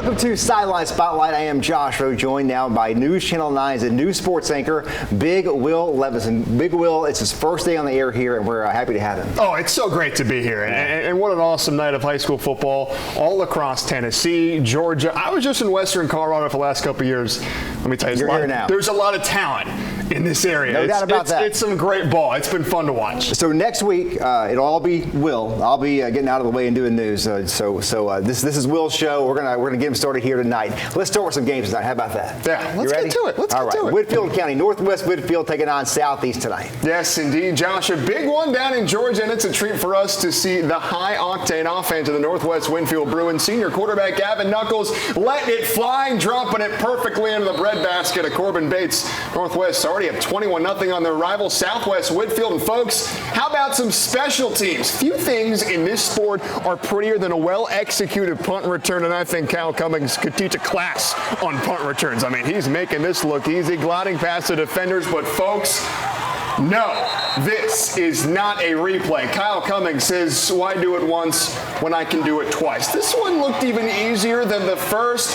Welcome to Sideline Spotlight. I am Josh Rowe, joined now by News Channel 9's news sports anchor, Big Will Levison. Big Will, it's his first day on the air here, and we're happy to have him. Oh, it's so great to be here. And what an awesome night of high school football all across Tennessee, Georgia. I was just in Western Colorado for the last couple of years. Let me tell you, there's a lot of talent in this area. No doubt about that. It's some great ball. It's been fun to watch. So next week, it'll all be Will. I'll be getting out of the way and doing news. This is Will's show. We're gonna get him started here tonight. Let's start with some games tonight. How about that? Yeah, let's get to it. Let's get to it. Whitfield County, Northwest Whitfield taking on Southeast tonight. Yes, indeed, Josh. A big one down in Georgia, and it's a treat for us to see the high-octane offense of the Northwest Winfield Bruins. Senior quarterback Gavin Knuckles letting it fly, dropping it perfectly into the breadbasket of Corbin Bates. Northwest already have 21-0 on their rival Southwest Whitfield. And folks, how about some special teams? Few things in this sport are prettier than a well-executed punt return, and I think Kyle Cummings could teach a class on punt returns. I mean, he's making this look easy, gliding past the defenders, but folks, no, this is not a replay. Kyle Cummings says, why do it once when I can do it twice? This one looked even easier than the first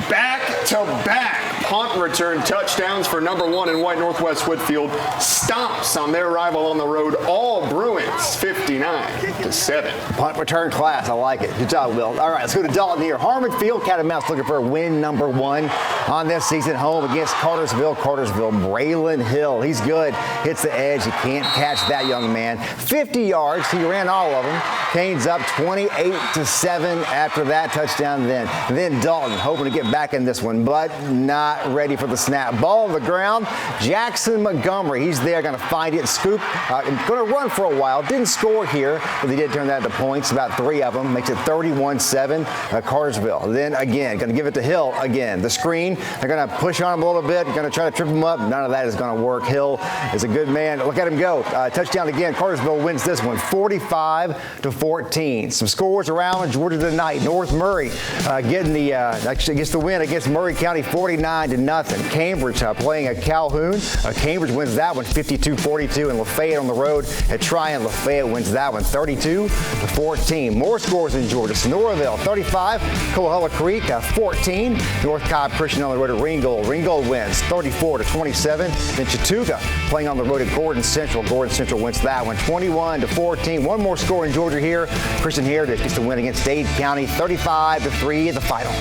back-to-back punt return touchdowns for number one in white Northwest Whitfield. Stomps on their rival on the road, all Bruins, 59-7. Punt return class, I like it. Good job, Will. All right, let's go to Dalton here. Harmon Field Catamounts looking for a win number one on this season, home against Cartersville. Braylon Hill, he's good. Hits the edge. You can't catch that young man. 50 yards. He ran all of them. Canes up 28-7 after that touchdown. Then Dalton hoping to get back in this one, but not ready for the snap. Ball on the ground. Jackson Montgomery. He's there, going to find it. Scoop. Going to run for a while. Didn't score here, but he did turn that into points. About 3 of them. Makes it 31-7. Cartersville. Then again, going to give it to Hill again. The screen. They're going to push on him a little bit. Going to try to trip him up. None of that is going to work. Hill is a good man. Look at him go. Touchdown again. Cartersville wins this one, 45-14. Some scores around Georgia tonight. North Murray getting gets the win against Murray County, 49-0. Cambridge playing at Calhoun. Cambridge wins that one, 52-42. And Lafayette on the road at Tryon. Lafayette wins that one, 32-14. More scores in Georgia. Sonoraville, 35. Coahulla Creek, 14. North Cobb Christian on the road at Ringgold. Ringgold wins, 34-27. Then Chattooga playing on the road at Gordon Central. Gordon Central wins that one, 21-14. One more score in Georgia here. Christian Heritage gets the win against Dade County, 35-3 in the final.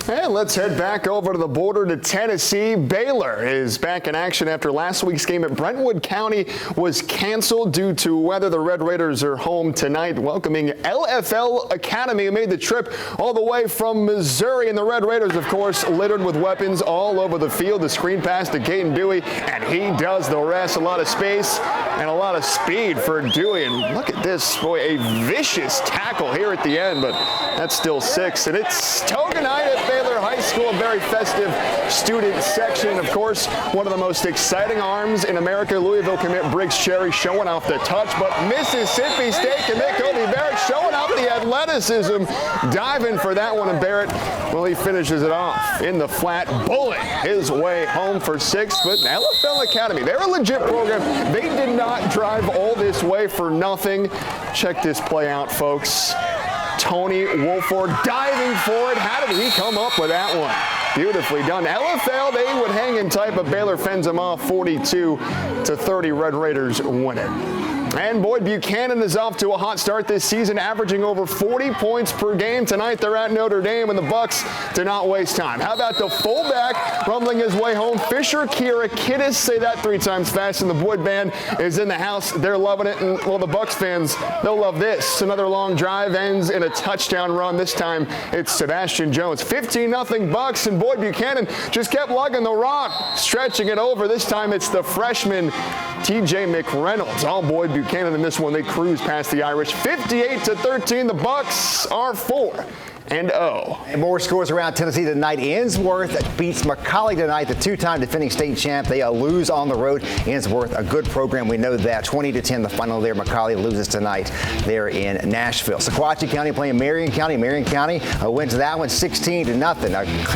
And let's head back over to the border to Tennessee. Baylor is back in action after last week's game at Brentwood County was canceled due to weather. The Red Raiders are home tonight, welcoming LFL Academy, who made the trip all the way from Missouri. And the Red Raiders, of course, littered with weapons all over the field. The screen pass to Caden Dewey, and he does the rest. A lot of space and a lot of speed for Dewey. And look at this, boy, a vicious tackle here at the end, but that's still 6. And it's Toga night at Baylor High School, a very festive student section. Of course, one of the most exciting arms in America, Louisville commit Briggs Cherry showing off the touch, but Mississippi State commit Kobe Barrett showing off the athleticism, diving for that one, and Barrett, well, he finishes it off in the flat, bullet his way home for 6. But LFL Academy, they're a legit program. They did not drive all this way for nothing. Check this play out, folks. Tony Wolford diving for it. How did he come up with that one? Beautifully done. LFL, they would hang in tight, but Baylor fends them off 42-30. Red Raiders win it. And Boyd Buchanan is off to a hot start this season, averaging over 40 points per game. Tonight they're at Notre Dame, and the Bucks do not waste time. How about the fullback rumbling his way home? Fisher Kira Kittis, say that 3 times fast, and the Boyd band is in the house. They're loving it, and well, the Bucks fans, they'll love this. Another long drive ends in a touchdown run. This time it's Sebastian Jones. 15-0 Bucks, and Boyd Buchanan just kept lugging the rock, stretching it over. This time it's the freshman TJ McReynolds. All Boyd Buchanan in this one. They cruise past the Irish. 58-13. The Bucks are 4-0. And more scores around Tennessee tonight. Innsworth beats McCallie tonight, the 2-time defending state champ. They lose on the road. Innsworth, a good program. We know that. 20-10 the final there. McCallie loses tonight there in Nashville. Sequatchie County playing Marion County. Marion County wins that one 16-0.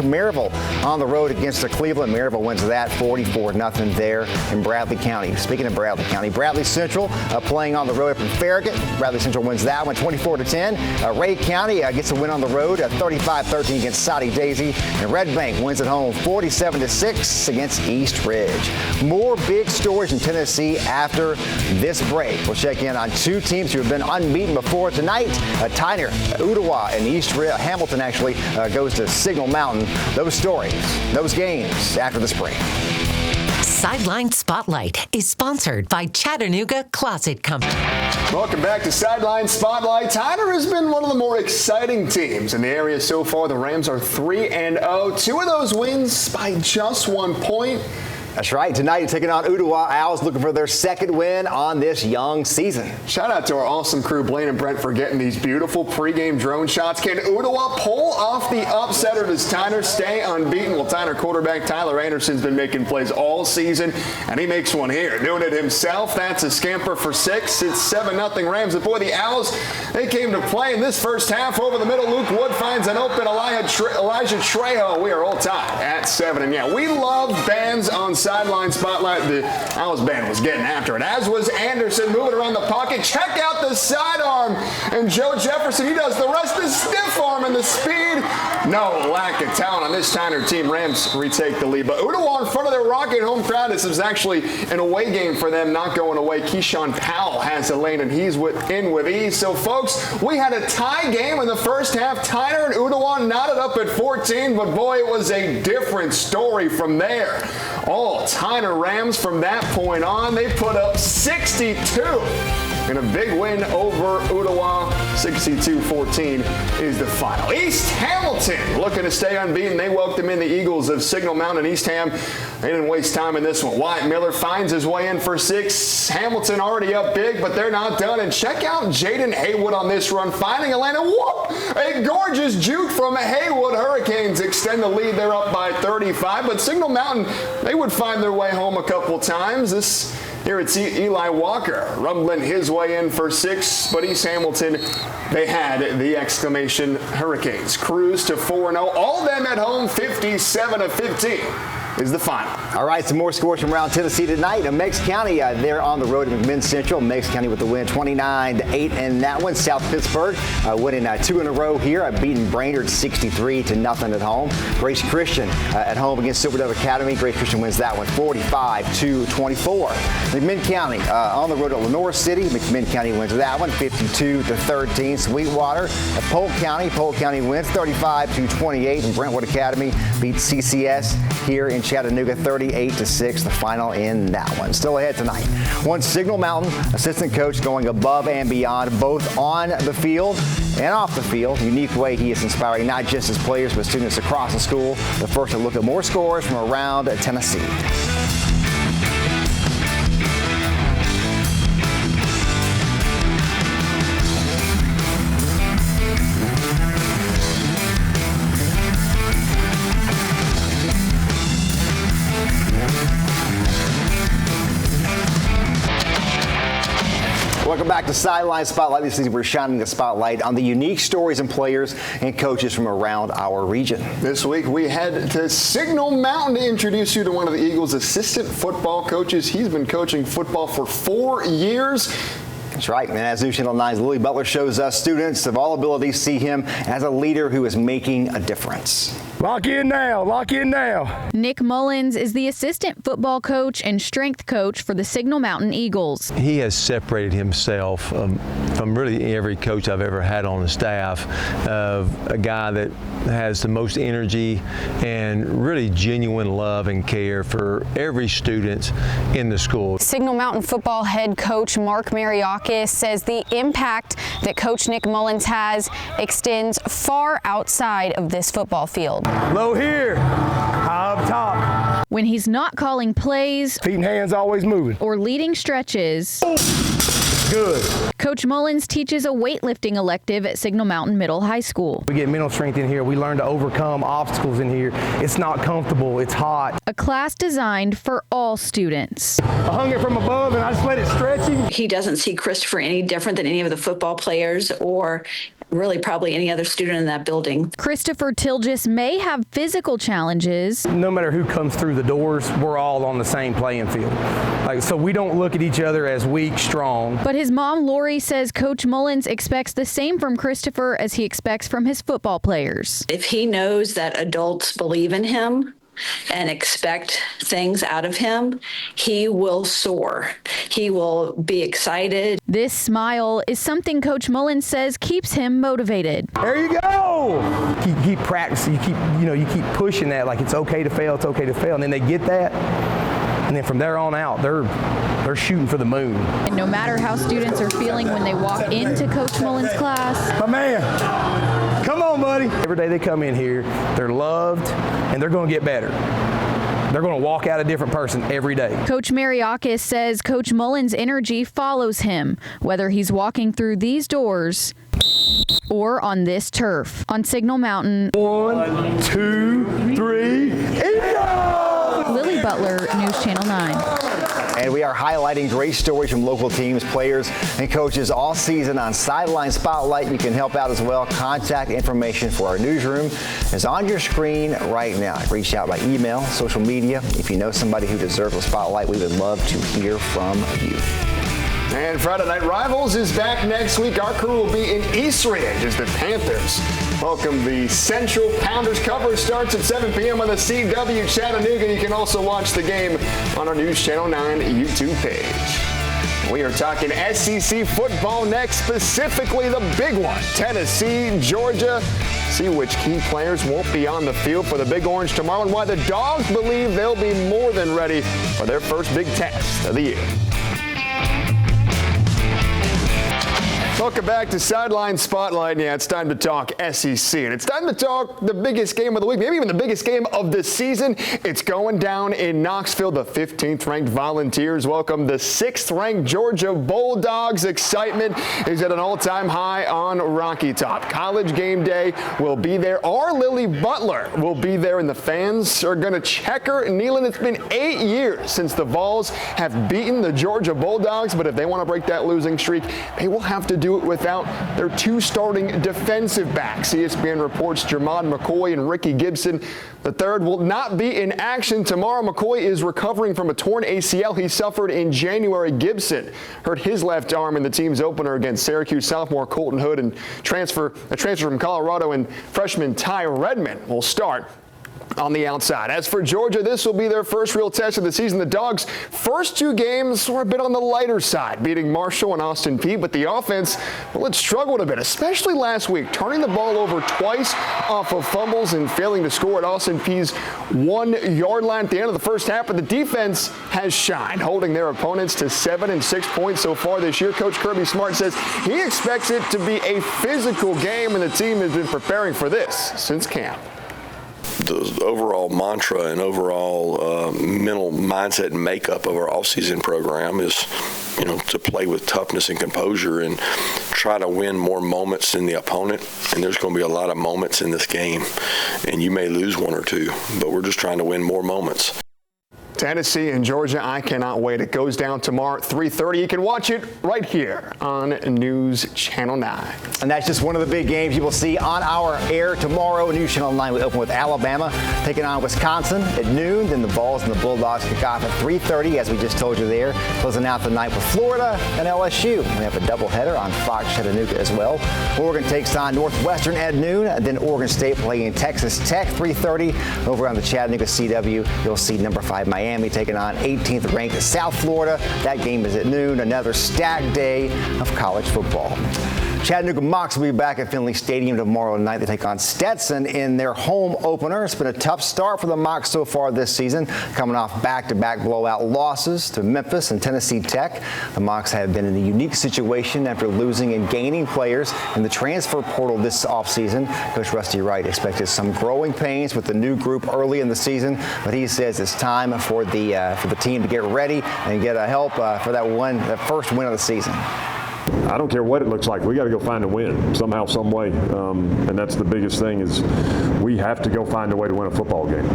Maryville on the road against the Cleveland. Maryville wins that 44-0 there in Bradley County. Speaking of Bradley County, Bradley Central playing on the road from Farragut. Bradley Central wins that one 24-10. Ray County gets a win on the road road, a 35-13 against Saudi Daisy. And Red Bank wins at home 47-6 against East Ridge. More big stories in Tennessee after this break. We'll check in on two teams who have been unbeaten before tonight. Tyner, Ottawa, and East Ridge. Hamilton actually goes to Signal Mountain. Those stories, those games after this break. Sideline Spotlight is sponsored by Chattanooga Closet Company. Welcome back to Sideline Spotlight. Tyner has been one of the more exciting teams in the area so far. The Rams are 3-0. Two of those wins by just 1 point. That's right. Tonight, taking on Ottawa. Owls looking for their second win on this young season. Shout out to our awesome crew, Blaine and Brent, for getting these beautiful pregame drone shots. Can Ottawa pull off the upset, or does Tyner stay unbeaten? Well, Tyner quarterback Tyler Anderson's been making plays all season, and he makes one here. Doing it himself. That's a scamper for 6. It's 7-0 Rams. But boy, the Owls, they came to play in this first half. Over the middle, Luke Wood finds an open Elijah Trejo. We are all tied at 7. And yeah, we love bands on Sideline Spotlight. The Owls band was getting after it, as was Anderson, moving around the pocket. Check out the sidearm. And Joe Jefferson, he does the rest. The stiff arm and the speed. No lack of talent on this Tyner team. Rams retake the lead. But Ottawa in front of their rocking home crowd. This is actually an away game for them, not going away. Keyshawn Powell has the lane, and he's in with ease. So, folks, we had a tie game in the first half. Tyner and Ottawa knotted up at 14, but boy, it was a different story from there. All Tyner Rams from that point on, they put up 62 in a big win over Ottawa. 62-14 is the final. East Hamilton looking to stay unbeaten. They welcome in the Eagles of Signal Mountain. East Ham, they didn't waste time in this one. Wyatt Miller finds his way in for 6. Hamilton already up big, but they're not done. And check out Jaden Haywood on this run, finding a lane. And whoop! A gorgeous juke from Haywood. Hurricanes extend the lead. They're up by 35. But Signal Mountain, they would find their way home a couple times. Here it's Eli Walker rumbling his way in for 6, but East Hamilton, they had the exclamation Hurricanes. Cruise to 4-0. All them at home, 57-15. Is the final. All right, some more scores from around Tennessee tonight. Meigs County, they're on the road to McMinn Central. Meigs County with the win, 29-8 in that one. South Pittsburgh winning 2 in a row here, beating Brainerd 63-0 at home. Grace Christian at home against Silver Dove Academy. Grace Christian wins that one, 45-24. McMinn County on the road to Lenoir City. McMinn County wins that one, 52-13. Sweetwater, Polk County wins 35-28, and Brentwood Academy beats CCS here in Chattanooga 38-6, the final in that one. Still ahead tonight. One Signal Mountain assistant coach going above and beyond, both on the field and off the field. Unique way he is inspiring not just his players, but students across the school. The first to look at more scores from around Tennessee. Welcome back to Sideline Spotlight. This season we're shining the spotlight on the unique stories and players and coaches from around our region. This week we head to Signal Mountain to introduce you to one of the Eagles' assistant football coaches. He's been coaching football for 4 years. That's right, and as News Channel 9's Lily Butler shows us, students of all abilities see him as a leader who is making a difference. Lock in now, lock in now. Nick Mullins is the assistant football coach and strength coach for the Signal Mountain Eagles. He has separated himself from really every coach I've ever had on the staff, of a guy that has the most energy and really genuine love and care for every student in the school. Signal Mountain football head coach Mark Mariakis says the impact that Coach Nick Mullins has extends far outside of this football field. Low here, high up top. When he's not calling plays, Feet and hands always moving. or leading stretches, Good. Coach Mullins teaches a weightlifting elective at Signal Mountain Middle High School. We get mental strength in here. We learn to overcome obstacles in here. It's not comfortable. It's hot. A class designed for all students. I hung it from above and I just let it stretch him. He doesn't see Christopher any different than any of the football players or really probably any other student in that building. Christopher Tilgis may have physical challenges. No matter who comes through the doors, we're all on the same playing field. So we don't look at each other as weak, strong. But his mom, Lori, says Coach Mullins expects the same from Christopher as he expects from his football players. If he knows that adults believe in him and expect things out of him, he will soar. He will be excited. This smile is something Coach Mullins says keeps him motivated. There you go. Keep practicing. You keep pushing that, like it's okay to fail, and then they get that, and then from there on out, they're shooting for the moon. And no matter how students are feeling when they walk into Coach Mullins' class, My man, come on, buddy. Every day they come in here, they're loved, and they're going to get better. They're going to walk out a different person every day. Coach Mariakis says Coach Mullins' energy follows him, whether he's walking through these doors or on this turf. On Signal Mountain, 1, 2, 3, and go! Lily Butler, News Channel 9. And we are highlighting great stories from local teams, players, and coaches all season on Sideline Spotlight. You can help out as well. Contact information for our newsroom is on your screen right now. Reach out by email, social media. If you know somebody who deserves a spotlight, we would love to hear from you. And Friday Night Rivals is back next week. Our crew will be in East Ridge as the Panthers welcome the Central Pounders. Coverage starts at 7 p.m. on the CW Chattanooga. You can also watch the game on our News Channel 9 YouTube page. We are talking SEC football next, specifically the big one, Tennessee, Georgia. See which key players won't be on the field for the Big Orange tomorrow and why the Dogs believe they'll be more than ready for their first big test of the year. Welcome back to Sideline Spotlight. Yeah, it's time to talk SEC, and it's time to talk the biggest game of the week, maybe even the biggest game of the season. It's going down in Knoxville. The 15th-ranked Volunteers welcome the 6th-ranked Georgia Bulldogs. Excitement is at an all-time high on Rocky Top. College game day will be there. Our Lily Butler will be there, and the fans are going to check her. Nealon, it's been 8 years since the Vols have beaten the Georgia Bulldogs, but if they want to break that losing streak, they will have to do it without their 2 starting defensive backs. ESPN reports Jermon McCoy and Ricky Gibson III will not be in action tomorrow. McCoy is recovering from a torn ACL he suffered in January. Gibson hurt his left arm in the team's opener against Syracuse. Sophomore Colton Hood and a transfer from Colorado and freshman Ty Redmond will start on the outside. As for Georgia, this will be their first real test of the season. The Dogs' first 2 games were a bit on the lighter side, beating Marshall and Austin Peay, but the offense, well, it struggled a bit, especially last week, turning the ball over twice off of fumbles and failing to score at Austin Peay's 1-yard line at the end of the first half, but the defense has shined, holding their opponents to 7 and 6 points so far this year. Coach Kirby Smart says he expects it to be a physical game, and the team has been preparing for this since camp. The overall mantra and overall mental mindset and makeup of our off-season program is, to play with toughness and composure and try to win more moments than the opponent. And there's going to be a lot of moments in this game, and you may lose 1 or 2, but we're just trying to win more moments. Tennessee and Georgia, I cannot wait. It goes down tomorrow at 3:30. You can watch it right here on News Channel 9. And that's just one of the big games you will see on our air tomorrow. News Channel 9 will open with Alabama taking on Wisconsin at noon. Then the Vols and the Bulldogs kick off at 3:30, as we just told you there. Closing out the night with Florida and LSU. We have a doubleheader on Fox Chattanooga as well. Oregon takes on Northwestern at noon. And then Oregon State playing Texas Tech 3:30. Over on the Chattanooga CW, you'll see number 5 Miami taking on 18th ranked South Florida. That game is at noon. Another stacked day of college football. Chattanooga Mocs will be back at Finley Stadium tomorrow night. They take on Stetson in their home opener. It's been a tough start for the Mocs so far this season, coming off back-to-back blowout losses to Memphis and Tennessee Tech. The Mocs have been in a unique situation after losing and gaining players in the transfer portal this offseason. Coach Rusty Wright expected some growing pains with the new group early in the season, but he says it's time for the team to get ready and get help for that first win of the season. I don't care what it looks like. We got to go find a win somehow, some way, and that's the biggest thing is we have to go find a way to win a football game.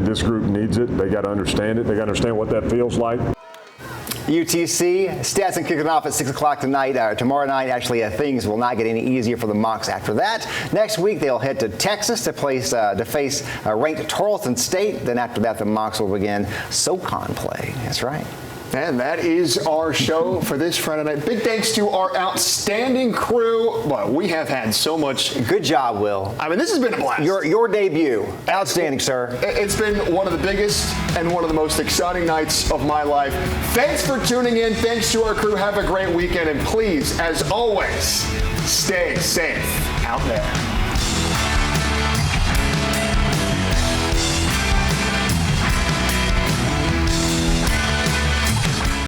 This group needs it. They got to understand it. They got to understand what that feels like. UTC, Stetson kicking off at 6 o'clock tonight. Tomorrow night, actually, things will not get any easier for the Mocs after that. Next week, they'll head to Texas to face ranked Tarleton State. Then after that, the Mocs will begin SoCon play. That's right. And that is our show for this Friday night. Big thanks to our outstanding crew. Well, we have had so much. Good job, Will. I mean, this has been a blast. Your debut. Outstanding, sir. It's been one of the biggest and one of the most exciting nights of my life. Thanks for tuning in. Thanks to our crew. Have a great weekend. And please, as always, stay safe out there.